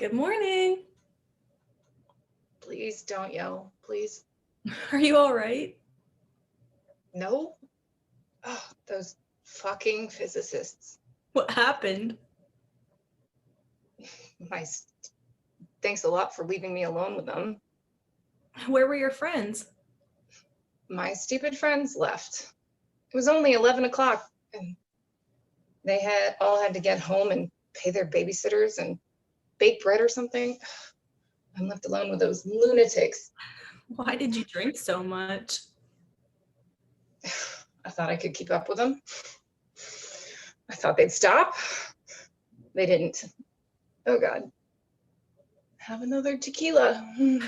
Good morning. Please don't yell, please. Are you all right? No? Oh, those fucking physicists. What happened? Thanks a lot for leaving me alone with them. Where were your friends? My stupid friends left. It was only 11 o'clock and they all had to get home and pay their babysitters and bake bread or something. I'm left alone with those lunatics. Why did you drink so much? I thought I could keep up with them. I thought they'd stop. They didn't. Oh God. Have another tequila. Do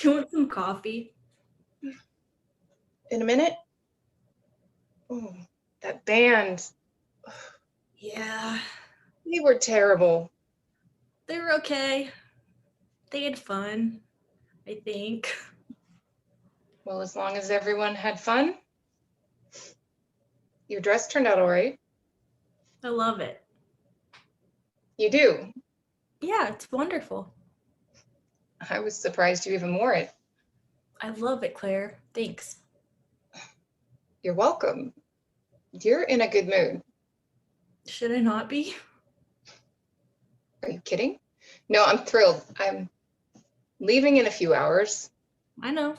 you want some coffee? In a minute. Oh, that band. Yeah. They were terrible. They were okay. They had fun, I think. Well, as long as everyone had fun. Your dress turned out all right. I love it. You do? Yeah, it's wonderful. I was surprised you even wore it. I love it, Claire. Thanks. You're welcome. You're in a good mood. Should I not be? Are you kidding? No, I'm thrilled. I'm leaving in a few hours. I know.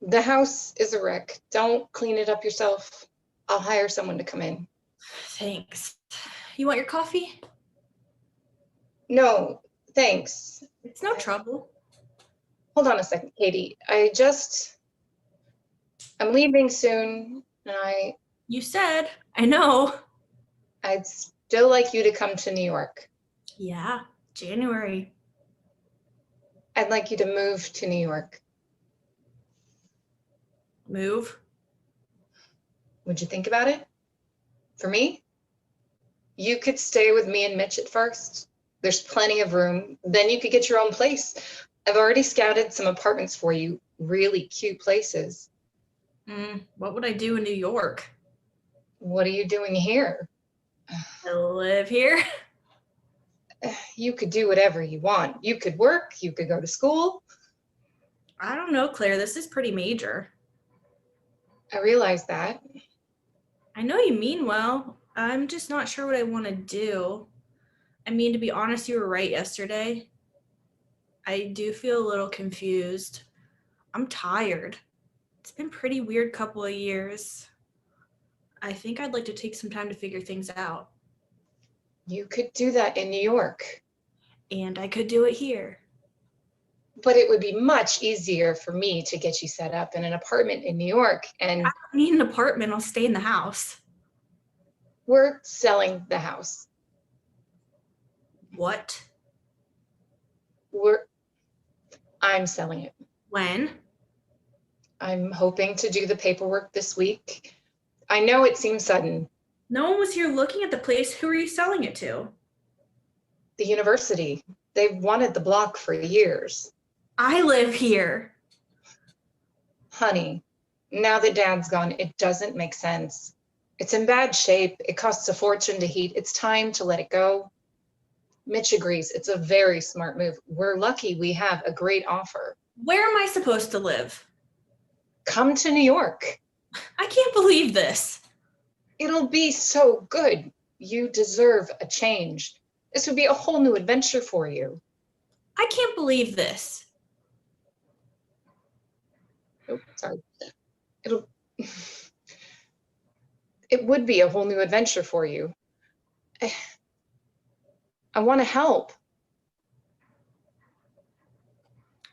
The house is a wreck. Don't clean it up yourself. I'll hire someone to come in. Thanks. You want your coffee? No, thanks. It's no trouble. Hold on a second, Katie. I'm leaving soon, and You said. I know. I'd still like you to come to New York. Yeah, January. I'd like you to move to New York. Move? Would you think about it? For me? You could stay with me and Mitch at first. There's plenty of room. Then you could get your own place. I've already scouted some apartments for you. Really cute places. What would I do in New York? What are you doing here? I live here. You could do whatever you want. You could work. You could go to school. I don't know, Claire. This is pretty major. I realize that. I know you mean well. I'm just not sure what I want to do. I mean, to be honest, you were right yesterday. I do feel a little confused. I'm tired. It's been a pretty weird couple of years. I think I'd like to take some time to figure things out. You could do that in New York. And I could do it here. But it would be much easier for me to get you set up in an apartment in New York. And I don't need an apartment. I'll stay in the house. we're selling the house. What? I'm selling it. When? I'm hoping to do the paperwork this week. I know it seems sudden. No one was here looking at the place. Who are you selling it to? The university. They've wanted the block for years. I live here. Honey, now that Dad's gone, it doesn't make sense. It's in bad shape. It costs a fortune to heat. It's time to let it go. Mitch agrees. It's a very smart move. We're lucky we have a great offer. Where am I supposed to live? Come to New York. I can't believe this. It'll be so good. You deserve a change. This would be a whole new adventure for you. I can't believe this. Oh, sorry. It would be a whole new adventure for you. I want to help.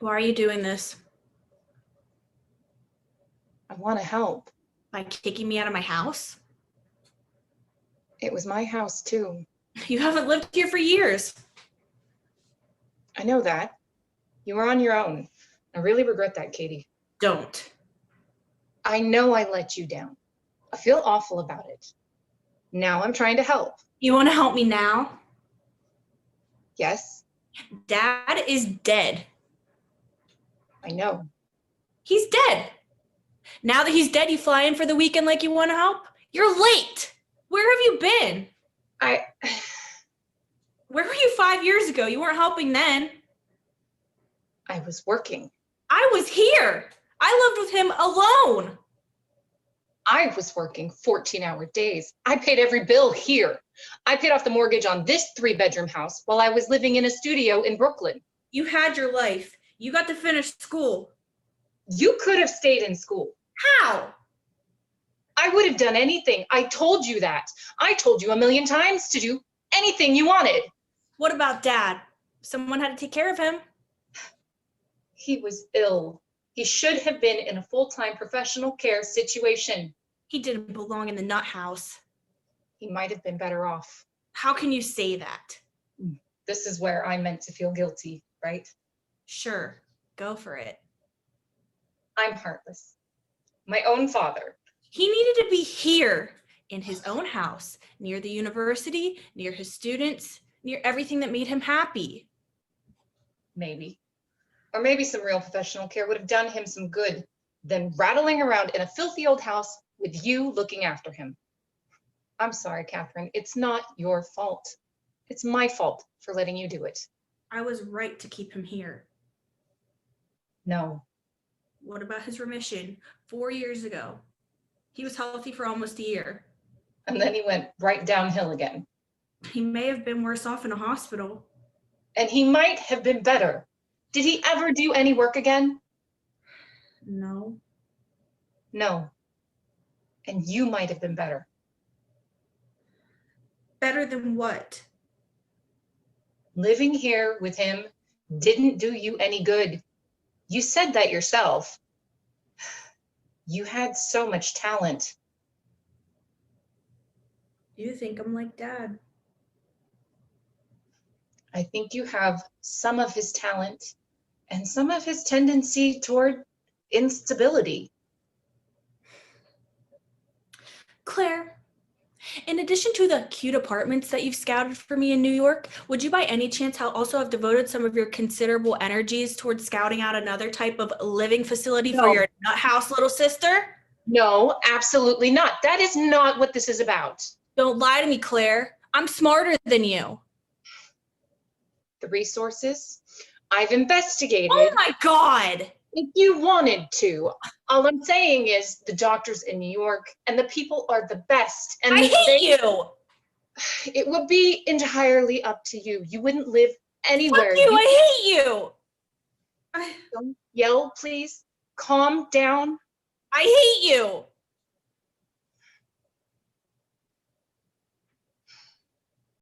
Why are you doing this? I want to help. By kicking me out of my house? It was my house too. You haven't lived here for years. I know that. You were on your own. I really regret that, Katie. Don't. I know I let you down. I feel awful about it. Now I'm trying to help. You want to help me now? Yes, Dad is dead. I know. He's dead. Now that he's dead, you fly in for the weekend like you want to help? You're late. Where have you been? Where were you 5 years ago? You weren't helping then. I was working. I was here. I lived with him alone. I was working 14-hour days. I paid every bill here. I paid off the mortgage on this 3-bedroom house while I was living in a studio in Brooklyn. You had your life. You got to finish school. You could have stayed in school. How? I would have done anything. I told you that. I told you a million times to do anything you wanted. What about Dad? Someone had to take care of him. He was ill. He should have been in a full-time professional care situation. He didn't belong in the nut house. He might have been better off. How can you say that? This is where I'm meant to feel guilty, right? Sure, go for it. I'm heartless. My own father. He needed to be here in his own house, near the university, near his students, near everything that made him happy. Maybe. Or maybe some real professional care would have done him some good than rattling around in a filthy old house with you looking after him. I'm sorry, Catherine. It's not your fault. It's my fault for letting you do it. I was right to keep him here. No. What about his remission 4 years ago? He was healthy for almost a year. And then he went right downhill again. He may have been worse off in a hospital. And he might have been better. Did he ever do any work again? No. No. And you might have been better. Better than what? Living here with him didn't do you any good. You said that yourself. You had so much talent. You think I'm like Dad? I think you have some of his talent and some of his tendency toward instability. Claire, in addition to the cute apartments that you've scouted for me in New York, would you by any chance also have devoted some of your considerable energies towards scouting out another type of living facility for your nut house little sister? No, absolutely not. That is not what this is about. Don't lie to me, Claire. I'm smarter than you. The resources I've investigated. Oh my God. If you wanted to. All I'm saying is the doctors in New York and the people are the best. And I hate you. It would be entirely up to you. You wouldn't live anywhere. Fuck you. I hate you. Don't yell, please. Calm down. I hate you.